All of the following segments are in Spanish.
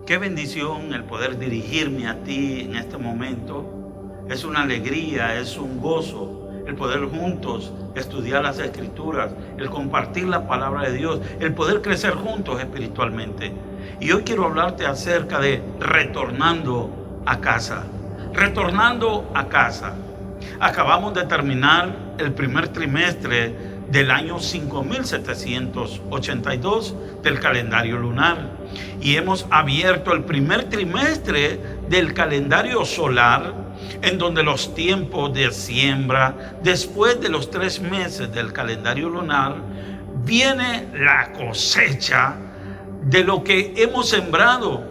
Qué bendición el poder dirigirme a ti en este momento. Es una alegría, es un gozo el poder juntos estudiar las Escrituras, el compartir la palabra de Dios, el poder crecer juntos espiritualmente. Y hoy quiero hablarte acerca de retornando a casa. Retornando a casa. Acabamos de terminar el primer trimestre del año 5782 del calendario lunar, y hemos abierto el primer trimestre del calendario solar, en donde los tiempos de siembra, después de los 3 meses del calendario lunar, viene la cosecha de lo que hemos sembrado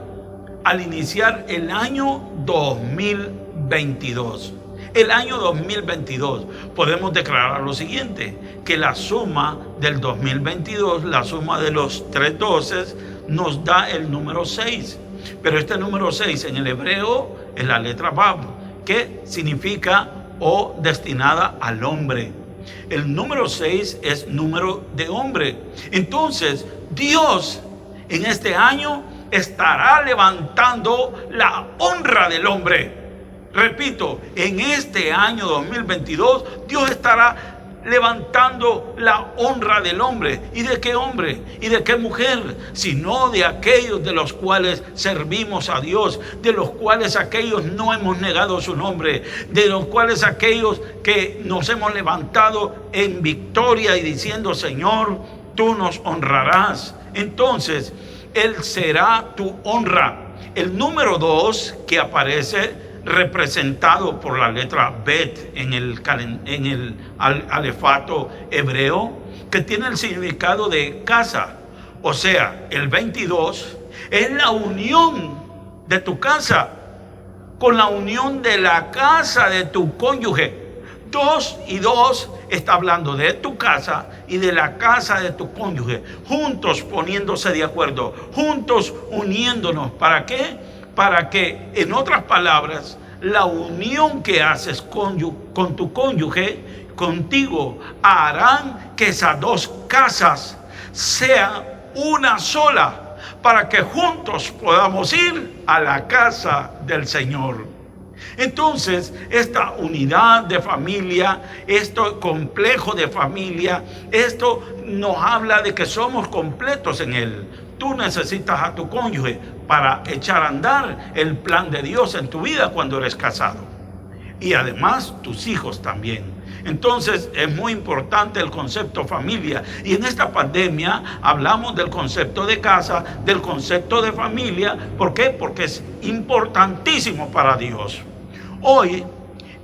al iniciar el año 2022. El año 2022 podemos declarar lo siguiente, que la suma del 2022, la suma de los 3 doces, nos da el número 6. Pero este número 6 en el hebreo es la letra Vav, que significa o destinada al hombre. El número 6 es número de hombre. Entonces, Dios en este año estará levantando la honra del hombre. Repito, en este año 2022, Dios estará levantando la honra del hombre. ¿Y de qué hombre? ¿Y de qué mujer? Sino de aquellos de los cuales servimos a Dios, de los cuales aquellos no hemos negado su nombre, de los cuales aquellos que nos hemos levantado en victoria y diciendo: Señor, tú nos honrarás. Entonces, Él será tu honra. El número 2 que aparece representado por la letra Bet en el alefato hebreo, que tiene el significado de casa. O sea, el 22 es la unión de tu casa con la unión de la casa de tu cónyuge. 2 y 2 está hablando de tu casa y de la casa de tu cónyuge, juntos poniéndose de acuerdo, juntos uniéndonos. ¿Para qué? Para que, en otras palabras, la unión que haces con tu cónyuge, contigo, harán que esas 2 casas sean una sola, para que juntos podamos ir a la casa del Señor. Entonces, esta unidad de familia, este complejo de familia, esto nos habla de que somos completos en Él. Tú necesitas a tu cónyuge para echar a andar el plan de Dios en tu vida cuando eres casado. Y además tus hijos también. Entonces es muy importante el concepto familia. Y en esta pandemia hablamos del concepto de casa, del concepto de familia. ¿Por qué? Porque es importantísimo para Dios. Hoy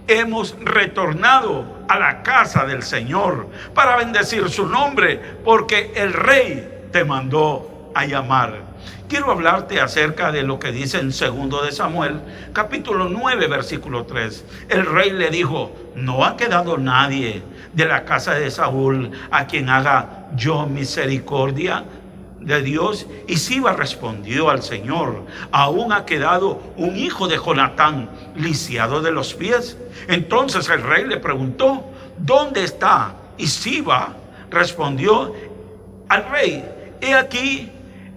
hemos retornado a la casa del Señor para bendecir su nombre, porque el Rey te mandó a llamar. Quiero hablarte acerca de lo que dice en 2 de Samuel, capítulo 9, versículo 3. El rey le dijo: no ha quedado nadie de la casa de Saúl a quien haga yo misericordia de Dios. Y Siba respondió al Señor: aún ha quedado un hijo de Jonatán, lisiado de los pies. Entonces el rey le preguntó: ¿dónde está? Y Siba respondió al rey: he aquí,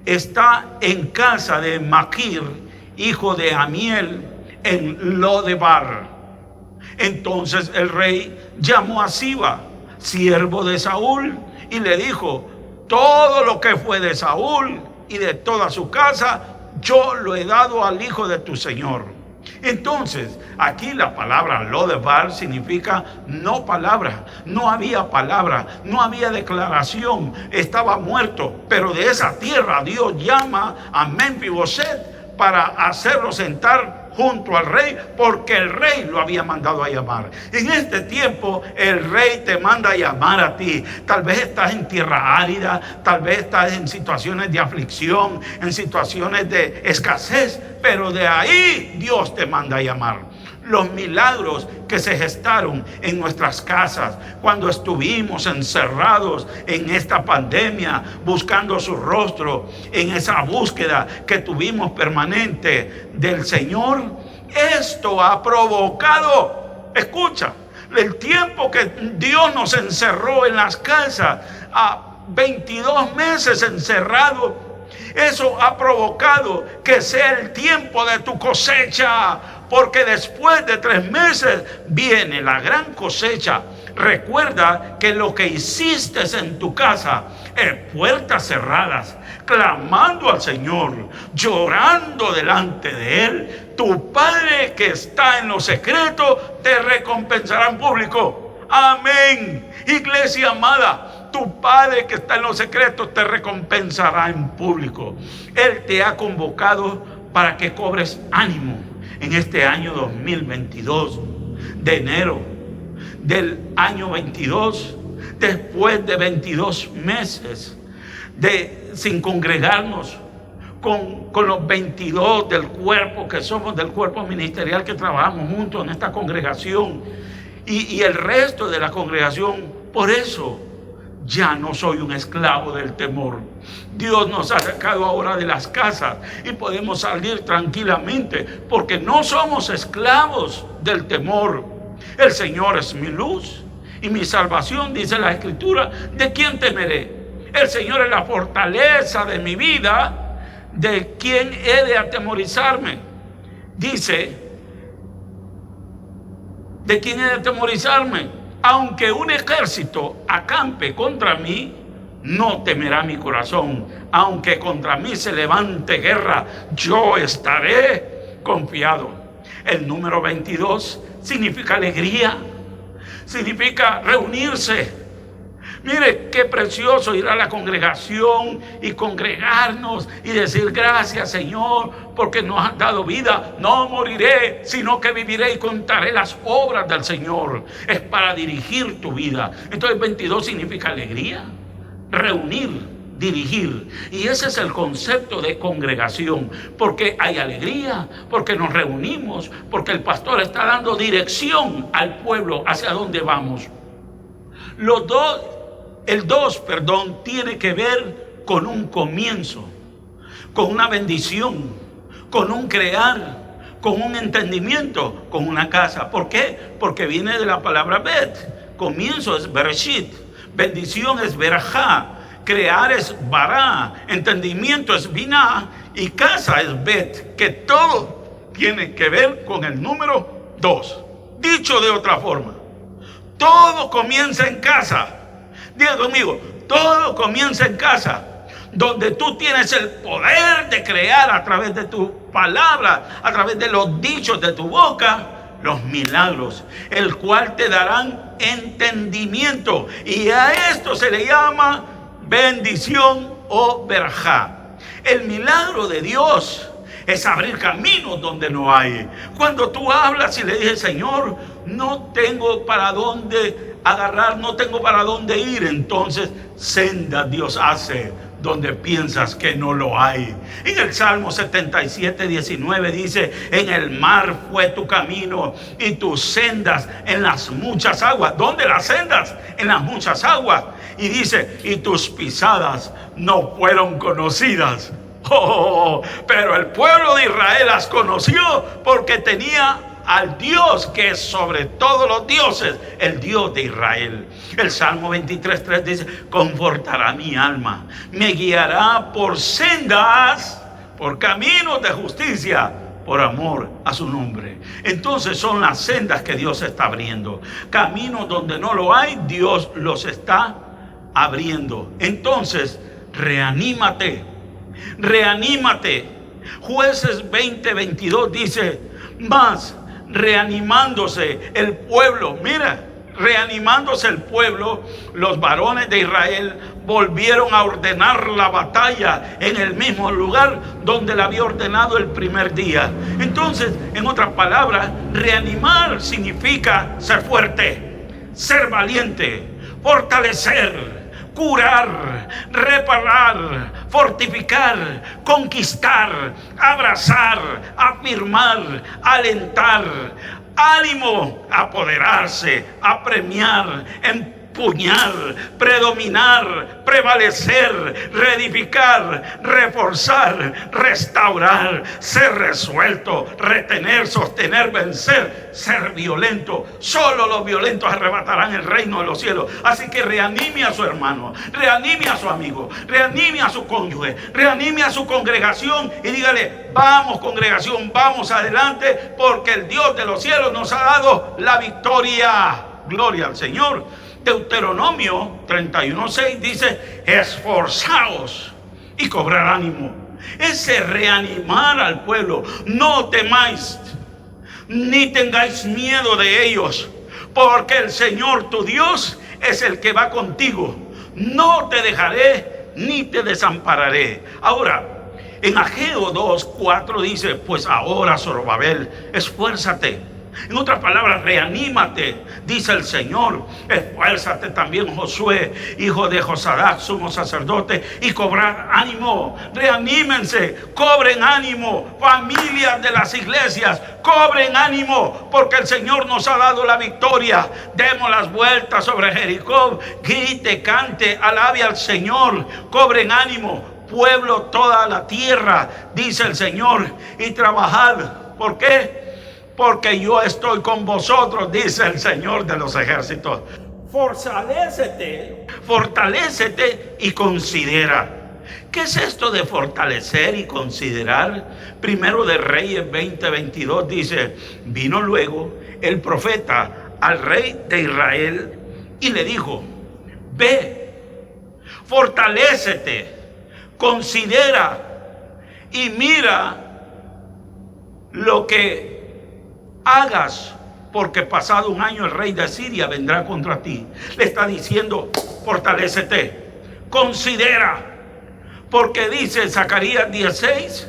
está en casa de Maquir, hijo de Amiel, en Lodebar. Entonces el rey llamó a Siba, siervo de Saúl, y le dijo: todo lo que fue de Saúl y de toda su casa, yo lo he dado al hijo de tu señor. Entonces, aquí la palabra Lodebar significa no palabra. No había palabra, no había declaración, estaba muerto. Pero de esa tierra Dios llama a Memfiboset para hacerlo sentar junto al rey, porque el rey lo había mandado a llamar. En este tiempo el rey te manda a llamar a ti. Tal vez estás en tierra árida, tal vez estás en situaciones de aflicción, en situaciones de escasez, pero de ahí Dios te manda a llamar. Los milagros que se gestaron en nuestras casas cuando estuvimos encerrados en esta pandemia, buscando su rostro, en esa búsqueda que tuvimos permanente del Señor, esto ha provocado, escucha, el tiempo que Dios nos encerró en las casas, a 22 meses encerrados, Eso ha provocado que sea el tiempo de tu cosecha, porque después de 3 meses viene la gran cosecha. Recuerda que lo que hiciste en tu casa, en puertas cerradas, clamando al Señor, llorando delante de Él, tu Padre que está en lo secreto te recompensará en público. Amén. Iglesia amada, tu Padre que está en lo secreto te recompensará en público. Él te ha convocado para que cobres ánimo en este año 2022, de enero del año 22, después de 22 meses sin congregarnos con los 22 del cuerpo que somos, del cuerpo ministerial que trabajamos juntos en esta congregación y el resto de la congregación. Por eso ya no soy un esclavo del temor. Dios nos ha sacado ahora de las casas y podemos salir tranquilamente porque no somos esclavos del temor. El Señor es mi luz y mi salvación, dice la Escritura. ¿De quién temeré? El Señor es la fortaleza de mi vida. ¿De quién he de atemorizarme? Dice, ¿de quién he de atemorizarme? Aunque un ejército acampe contra mí, no temerá mi corazón. Aunque contra mí se levante guerra, yo estaré confiado. El número 22 significa alegría, significa reunirse. Mire qué precioso ir a la congregación y congregarnos y decir gracias, Señor, porque nos has dado vida. No moriré, sino que viviré y contaré las obras del Señor. Es para dirigir tu vida. Entonces 22 significa alegría, reunir, dirigir. Y ese es el concepto de congregación, porque hay alegría, porque nos reunimos, porque el pastor está dando dirección al pueblo hacia dónde vamos. El 2, tiene que ver con un comienzo, con una bendición, con un crear, con un entendimiento, con una casa. ¿Por qué? Porque viene de la palabra bet. Comienzo es bereshit, bendición es berajá, crear es bará, entendimiento es biná y casa es bet, que todo tiene que ver con el número 2. Dicho de otra forma, todo comienza en casa. Diga conmigo, todo comienza en casa, donde tú tienes el poder de crear a través de tu palabra, a través de los dichos de tu boca, los milagros, el cual te darán entendimiento. Y a esto se le llama bendición o verajá. El milagro de Dios es abrir caminos donde no hay. Cuando tú hablas y le dices, Señor, no tengo para dónde agarrar, no tengo para dónde ir, entonces senda Dios hace donde piensas que no lo hay. En el Salmo 77, 19 dice, en el mar fue tu camino y tus sendas en las muchas aguas. ¿Dónde las sendas? En las muchas aguas. Y dice, y tus pisadas no fueron conocidas. Pero el pueblo de Israel las conoció porque tenía al Dios que es sobre todos los dioses, el Dios de Israel. El Salmo 23:3 dice, confortará mi alma, me guiará por sendas, por caminos de justicia, por amor a su nombre. Entonces son las sendas que Dios está abriendo. Caminos donde no lo hay, Dios los está abriendo. Entonces, reanímate. Jueces 20:22 dice, más reanimándose el pueblo, reanimándose el pueblo, los varones de Israel volvieron a ordenar la batalla en el mismo lugar donde la había ordenado el primer día. Entonces, en otras palabras, reanimar significa ser fuerte, ser valiente, fortalecer, curar, reparar, fortificar, conquistar, abrazar, afirmar, alentar, ánimo, apoderarse, apremiar, empuñar, predominar, prevalecer, reedificar, reforzar, restaurar, ser resuelto, retener, sostener, vencer, ser violento. Solo los violentos arrebatarán el reino de los cielos. Así que reanime a su hermano, reanime a su amigo, reanime a su cónyuge, reanime a su congregación y dígale: vamos, congregación, vamos adelante, porque el Dios de los cielos nos ha dado la victoria. Gloria al Señor. Deuteronomio 31:6 dice: esforzaos y cobrar ánimo. Ese reanimar al pueblo. No temáis ni tengáis miedo de ellos, porque el Señor tu Dios es el que va contigo. No te dejaré ni te desampararé. Ahora, en Ageo 2:4 dice: pues ahora, Zorobabel, esfuérzate. En otras palabras, reanímate, dice el Señor. Esfuérzate también, Josué, hijo de Josadac, sumo sacerdote, y cobrad ánimo. Reanímense, cobren ánimo. Familias de las iglesias, cobren ánimo, porque el Señor nos ha dado la victoria. Demos las vueltas sobre Jericó. Grite, cante, alabe al Señor. Cobren ánimo, pueblo, toda la tierra, dice el Señor, y trabajad. ¿Por qué? Porque yo estoy con vosotros, dice el Señor de los ejércitos. Fortalécete y considera. ¿Qué es esto de fortalecer y considerar? Primero de Reyes 20:22 dice: vino luego el profeta al rey de Israel y le dijo: ve, fortalécete, considera y mira lo que hagas, porque pasado un año el rey de Siria vendrá contra ti. Le está diciendo: fortalécete, considera, porque dice Zacarías 10:6: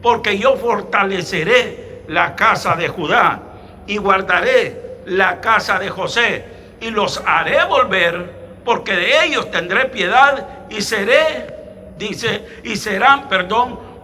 porque yo fortaleceré la casa de Judá y guardaré la casa de José y los haré volver, porque de ellos tendré piedad y serán,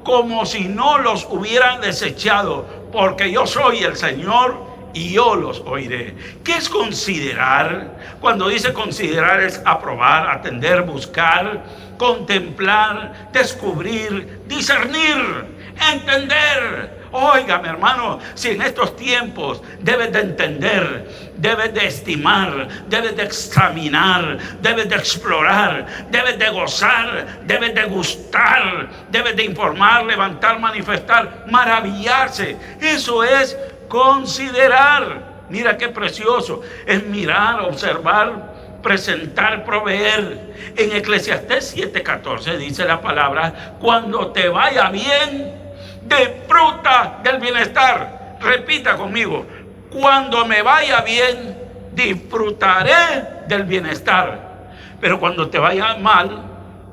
como si no los hubieran desechado, porque yo soy el Señor y yo los oiré. ¿Qué es considerar? Cuando dice considerar, es aprobar, atender, buscar, contemplar, descubrir, discernir, entender. Óigame, hermano, si en estos tiempos debes de entender, debes de estimar, debes de examinar, debes de explorar, debes de gozar, debes de gustar, debes de informar, levantar, manifestar, maravillarse. Eso es considerar. Mira qué precioso. Es mirar, observar, presentar, proveer. En Eclesiastés 7:14 dice la palabra: cuando te vaya bien, disfruta del bienestar. Repita conmigo: cuando me vaya bien, disfrutaré del bienestar. Pero cuando te vaya mal,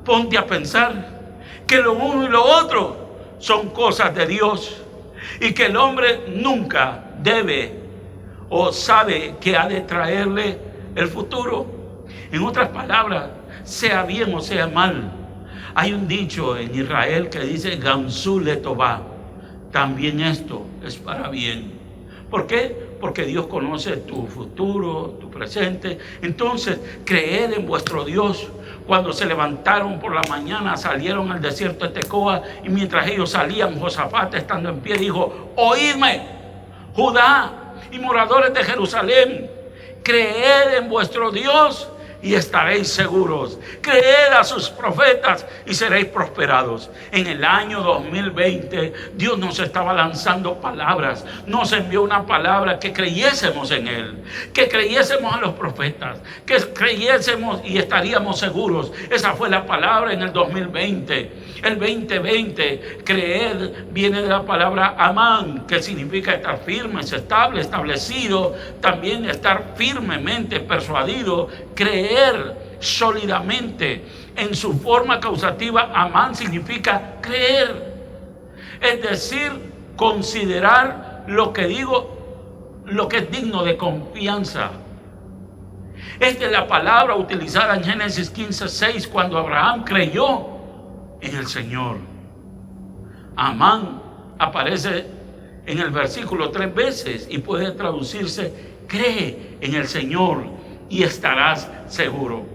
ponte a pensar que lo uno y lo otro son cosas de Dios, y que el hombre nunca debe o sabe que ha de traerle el futuro. En otras palabras, sea bien o sea mal, hay un dicho en Israel que dice: Gamsu letová, también esto es para bien. ¿Por qué? Porque Dios conoce tu futuro, tu presente. Entonces, creed en vuestro Dios. Cuando se levantaron por la mañana, salieron al desierto de Tecoa, y mientras ellos salían, Josafat, estando en pie, dijo: oídme, Judá y moradores de Jerusalén, creed en vuestro Dios y estaréis seguros. Creed a sus profetas y seréis prosperados. En el año 2020 Dios nos estaba lanzando palabras. Nos envió una palabra: que creyésemos en Él, que creyésemos a los profetas, que creyésemos y estaríamos seguros. Esa fue la palabra en el 2020. El 2020, creed, viene de la palabra amán, que significa estar firme, estable, establecido. También estar firmemente persuadido. Creer sólidamente. En su forma causativa, amán significa creer. Es decir, considerar lo que digo, lo que es digno de confianza. Esta es la palabra utilizada en Génesis 15:6, cuando Abraham creyó en el Señor. Amán aparece en el versículo 3 veces y puede traducirse: cree en el Señor y estarás seguro.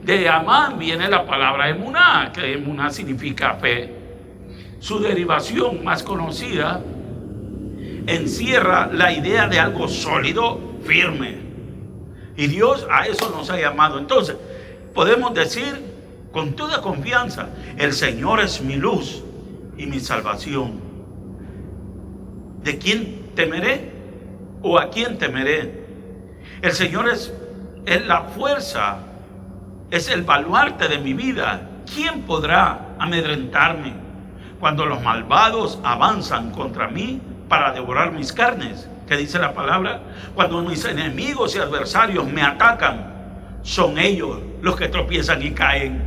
De Amán viene la palabra emuná, que emuná significa fe. Su derivación más conocida encierra la idea de algo sólido, firme. Y Dios a eso nos ha llamado. Entonces, podemos decir con toda confianza: el Señor es mi luz y mi salvación. ¿De quién temeré? ¿O a quién temeré? El Señor es la fuerza, es el baluarte de mi vida. ¿Quién podrá amedrentarme? Cuando los malvados avanzan contra mí para devorar mis carnes, ¿qué dice la palabra? Cuando mis enemigos y adversarios me atacan, son ellos los que tropiezan y caen.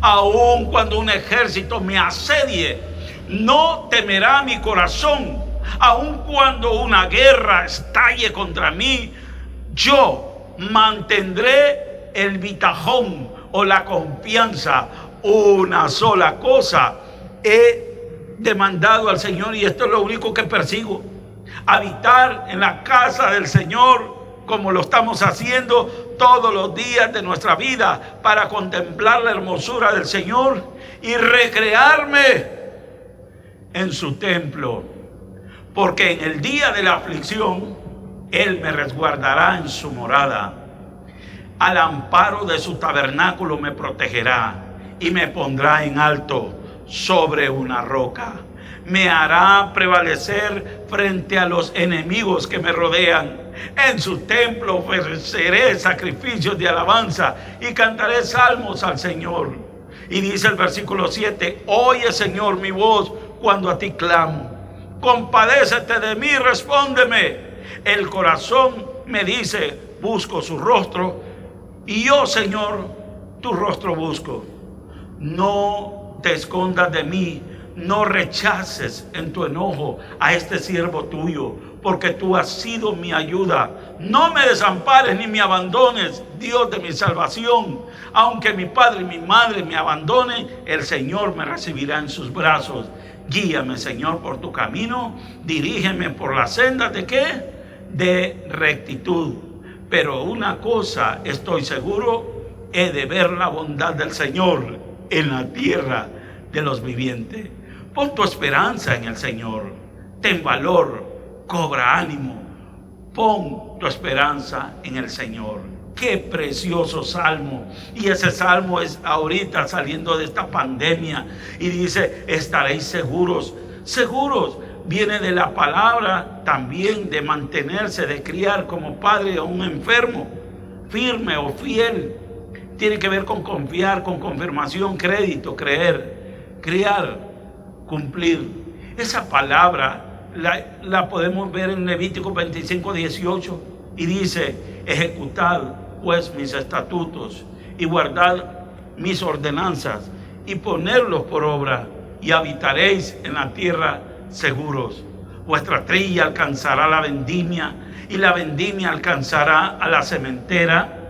Aun cuando un ejército me asedie, no temerá mi corazón. Aun cuando una guerra estalle contra mí, yo mantendré el bitajón o la confianza. Una sola cosa he demandado al Señor, y esto es lo único que persigo: habitar en la casa del Señor, como lo estamos haciendo todos los días de nuestra vida, para contemplar la hermosura del Señor y recrearme en su templo. Porque en el día de la aflicción Él me resguardará en su morada. Al amparo de su tabernáculo me protegerá y me pondrá en alto sobre una roca. Me hará prevalecer frente a los enemigos que me rodean. En su templo ofreceré sacrificios de alabanza y cantaré salmos al Señor. Y dice el versículo 7: oye, Señor, mi voz cuando a ti clamo. Compadécete de mí, respóndeme. El corazón me dice: busco su rostro. Y yo, Señor, tu rostro busco. No te escondas de mí, no rechaces en tu enojo a este siervo tuyo, porque tú has sido mi ayuda. No me desampares ni me abandones, Dios de mi salvación. Aunque mi padre y mi madre me abandonen, el Señor me recibirá en sus brazos. Guíame, Señor, por tu camino, dirígeme por las sendas ¿de qué? De rectitud. Pero una cosa estoy seguro: he de ver la bondad del Señor en la tierra de los vivientes. Pon tu esperanza en el Señor, ten valor, cobra ánimo, pon tu esperanza en el Señor. Qué precioso salmo. Y ese salmo es ahorita saliendo de esta pandemia, y dice: estaréis seguros. Seguros viene de la palabra también de mantenerse, de criar como padre a un enfermo. Firme o fiel tiene que ver con confiar, con confirmación, crédito, creer, criar, cumplir. Esa palabra la podemos ver en Levítico 25:18, y dice: ejecutad pues mis estatutos y guardad mis ordenanzas y ponerlos por obra, y habitaréis en la tierra seguros. Vuestra trilla alcanzará la vendimia, y la vendimia alcanzará a la sementera,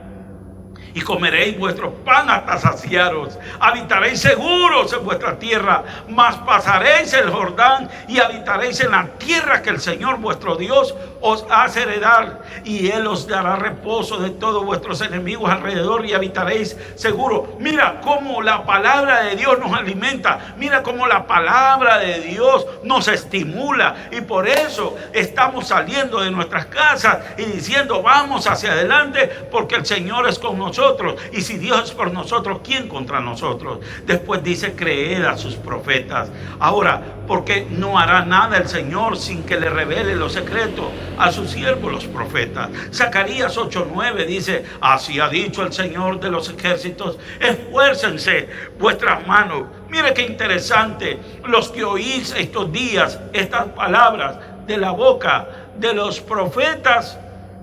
y comeréis vuestro pan hasta saciaros. Habitaréis seguros en vuestra tierra, mas pasaréis el Jordán y habitaréis en la tierra que el Señor vuestro Dios os hace heredar, y Él os dará reposo de todos vuestros enemigos alrededor, y habitaréis seguro. Mira cómo la palabra de Dios nos alimenta, mira cómo la palabra de Dios nos estimula, y por eso estamos saliendo de nuestras casas y diciendo: vamos hacia adelante, porque el Señor es con nosotros. Y si Dios es por nosotros, ¿quién contra nosotros? Después dice: creed a sus profetas. Ahora, porque no hará nada el Señor sin que le revele los secretos a sus siervos los profetas. Zacarías 8:9 dice: así ha dicho el Señor de los ejércitos, esfuércense vuestras manos. Mire qué interesante, los que oís estos días estas palabras de la boca de los profetas,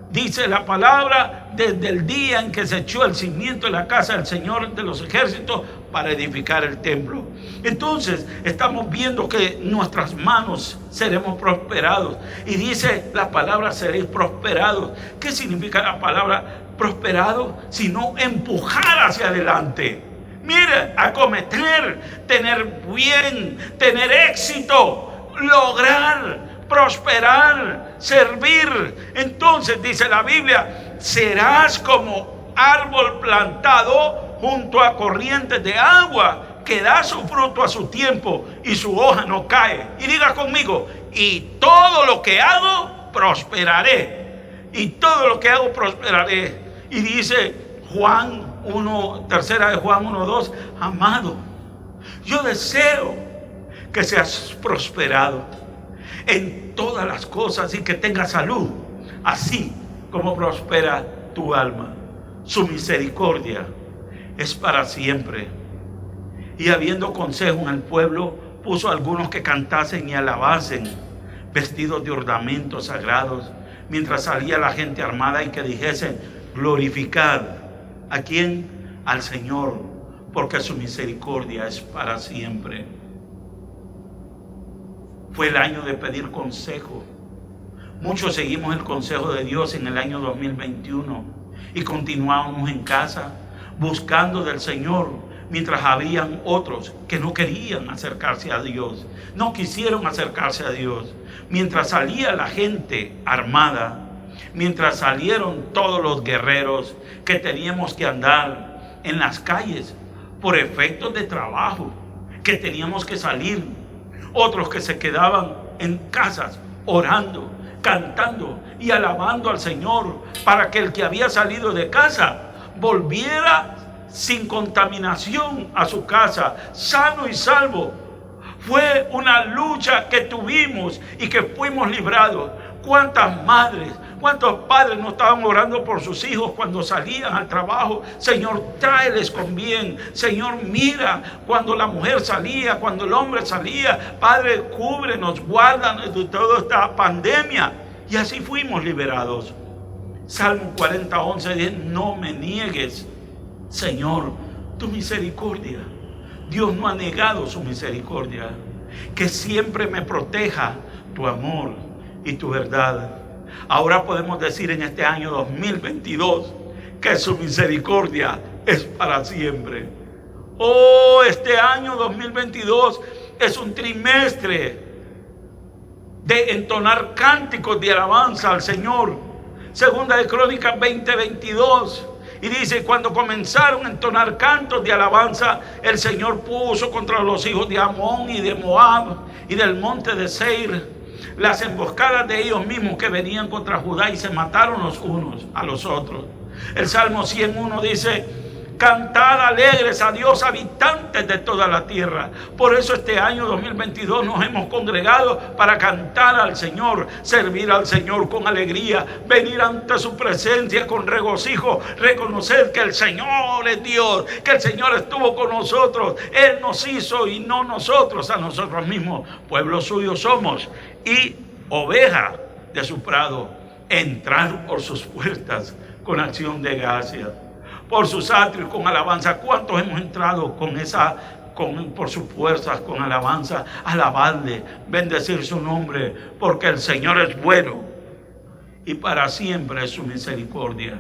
dice la palabra, desde el día en que se echó el cimiento de la casa del Señor de los ejércitos para edificar el templo. Entonces estamos viendo que nuestras manos seremos prosperados. Y dice la palabra: seréis prosperados. ¿Qué significa la palabra prosperado? Sino empujar hacia adelante. Mire, acometer, tener bien, tener éxito, lograr, prosperar, servir. Entonces dice la Biblia serás como árbol plantado junto a corrientes de agua, que da su fruto a su tiempo y su hoja no cae. Y diga conmigo: y todo lo que hago prosperaré. Y todo lo que hago prosperaré. Y dice Juan 1, tercera de Juan 1:2: amado, yo deseo que seas prosperado en todas las cosas y que tengas salud, así como prospera tu alma. Su misericordia es para siempre. Y habiendo consejo en el pueblo, puso a algunos que cantasen y alabasen, vestidos de ornamentos sagrados, mientras salía la gente armada, y que dijesen: glorificad. ¿A quién? Al Señor, porque su misericordia es para siempre. Fue el año de pedir consejo. Muchos seguimos el consejo de Dios en el año 2021 y continuamos en casa buscando del Señor, mientras habían otros que no querían acercarse a Dios, no quisieron acercarse a Dios. Mientras salía la gente armada, mientras salieron todos los guerreros que teníamos que andar en las calles por efectos de trabajo, que teníamos que salir, otros que se quedaban en casas orando, cantando y alabando al Señor, para que el que había salido de casa volviera sin contaminación a su casa, sano y salvo. Fue una lucha que tuvimos y que fuimos librados. ¿Cuántas madres, cuántos padres no estaban orando por sus hijos cuando salían al trabajo? Señor, tráeles con bien. Señor, mira cuando la mujer salía, cuando el hombre salía. Padre, cúbrenos, guárdanos de toda esta pandemia. Y así fuimos liberados. Salmo 40:11 dice: no me niegues, Señor, tu misericordia. Dios no ha negado su misericordia. Que siempre me proteja tu amor y tu verdad. Ahora podemos decir en este año 2022 que su misericordia es para siempre. Oh, este año 2022 es un trimestre de entonar cánticos de alabanza al Señor. Segunda de Crónicas 20:22. Y dice: cuando comenzaron a entonar cantos de alabanza, el Señor puso contra los hijos de Amón y de Moab y del monte de Seir las emboscadas de ellos mismos que venían contra Judá, y se mataron los unos a los otros. El Salmo 101 dice: cantad alegres a Dios, habitantes de toda la tierra. Por eso este año 2022 nos hemos congregado para cantar al Señor, servir al Señor con alegría, venir ante su presencia con regocijo, reconocer que el Señor es Dios, que el Señor estuvo con nosotros. Él nos hizo y no nosotros a nosotros mismos. Pueblo suyo somos y oveja de su prado. Entrar por sus puertas con acción de gracias, por sus atrios con alabanza. ¿Cuántos hemos entrado por sus fuerzas con alabanza? Alabarle, bendecir su nombre, porque el Señor es bueno y para siempre es su misericordia.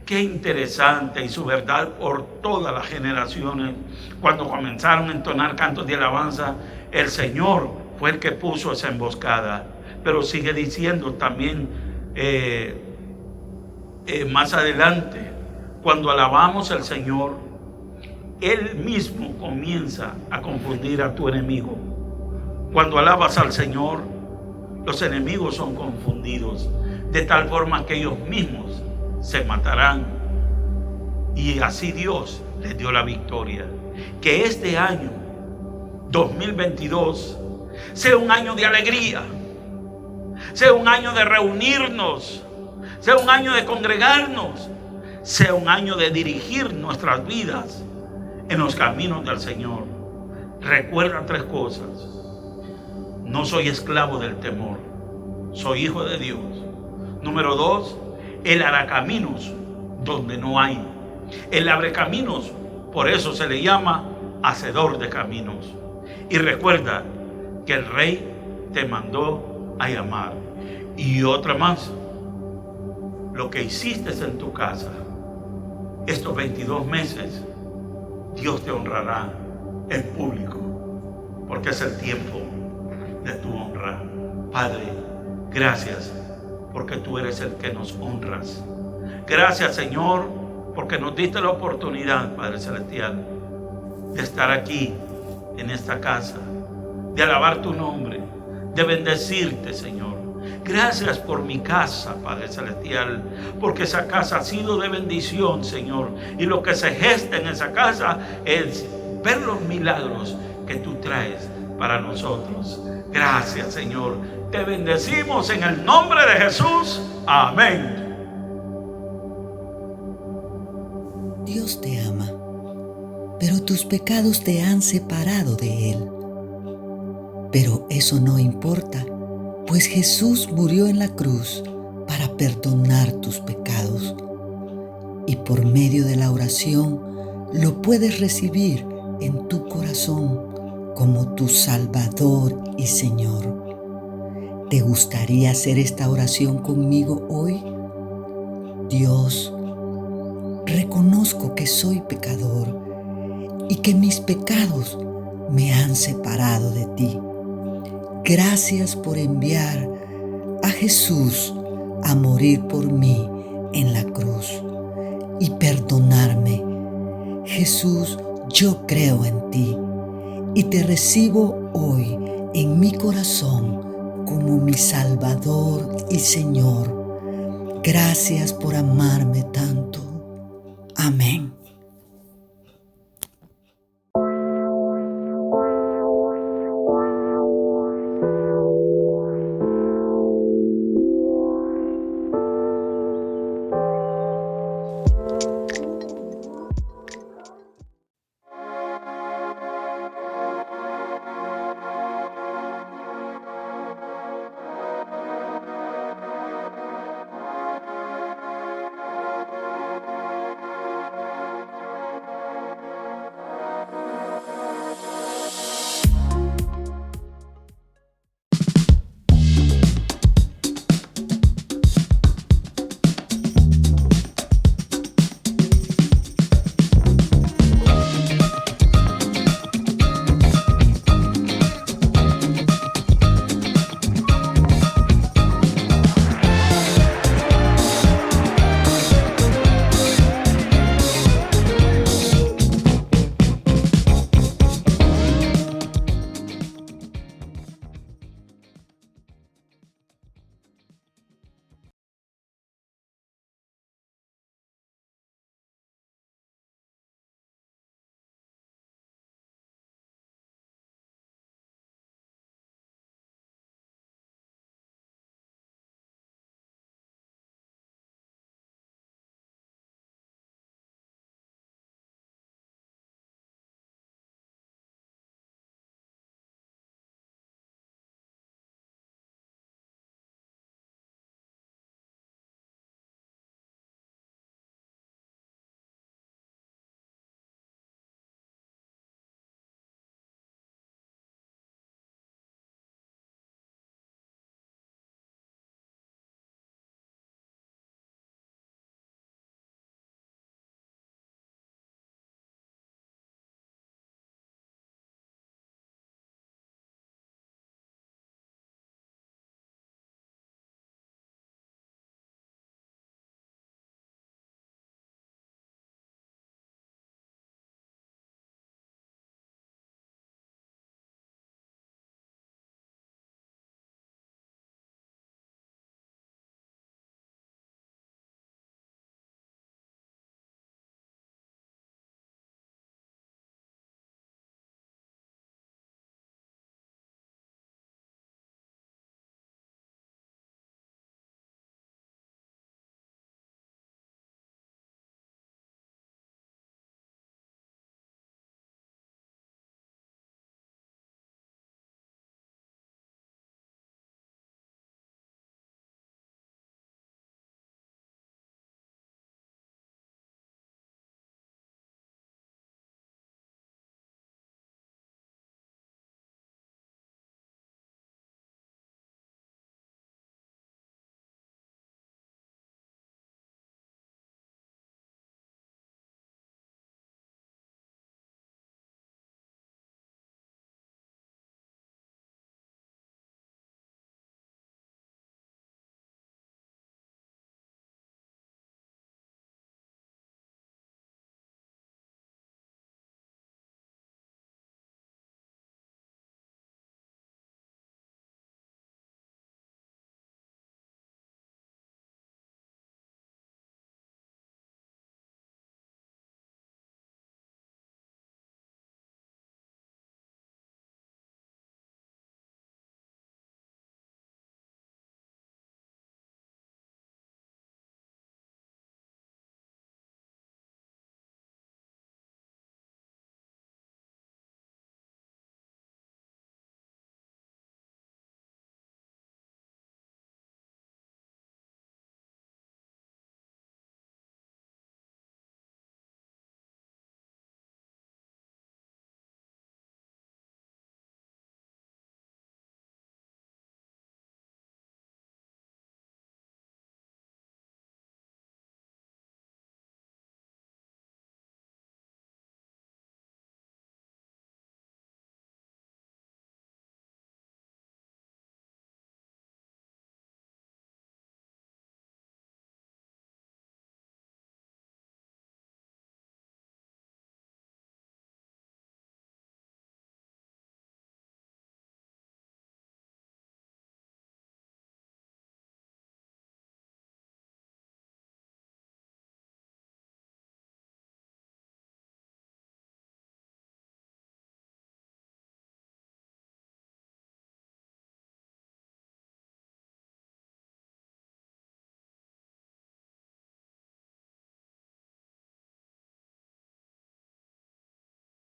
Qué interesante, y su verdad por todas las generaciones. Cuando comenzaron a entonar cantos de alabanza, el Señor fue el que puso esa emboscada. Pero sigue diciendo también más adelante: cuando alabamos al Señor, Él mismo comienza a confundir a tu enemigo. Cuando alabas al Señor, los enemigos son confundidos, de tal forma que ellos mismos se matarán. Y así Dios les dio la victoria. Que este año 2022 sea un año de alegría, sea un año de reunirnos, sea un año de congregarnos, sea un año de dirigir nuestras vidas en los caminos del Señor. Recuerda 3 cosas: no soy esclavo del temor, soy hijo de Dios. Número 2, Él hará caminos donde no hay. Él abre caminos, por eso se le llama hacedor de caminos. Y recuerda que el Rey te mandó a llamar. Y otra más: lo que hiciste en tu casa estos 22 meses, Dios te honrará en público, porque es el tiempo de tu honra. Padre, gracias, porque tú eres el que nos honras. Gracias, Señor, porque nos diste la oportunidad, Padre Celestial, de estar aquí, en esta casa, de alabar tu nombre, de bendecirte, Señor. Gracias por mi casa, Padre Celestial, porque esa casa ha sido de bendición, Señor. Y lo que se gesta en esa casa es ver los milagros que tú traes para nosotros. Gracias, Señor. Te bendecimos en el nombre de Jesús. Amén. Dios te ama, pero tus pecados te han separado de Él. Pero eso no importa, pues Jesús murió en la cruz para perdonar tus pecados. Y por medio de la oración lo puedes recibir en tu corazón como tu Salvador y Señor. ¿Te gustaría hacer esta oración conmigo hoy? Dios, reconozco que soy pecador y que mis pecados me han separado de ti. Gracias por enviar a Jesús a morir por mí en la cruz y perdonarme. Jesús, yo creo en ti y te recibo hoy en mi corazón como mi Salvador y Señor. Gracias por amarme tanto. Amén.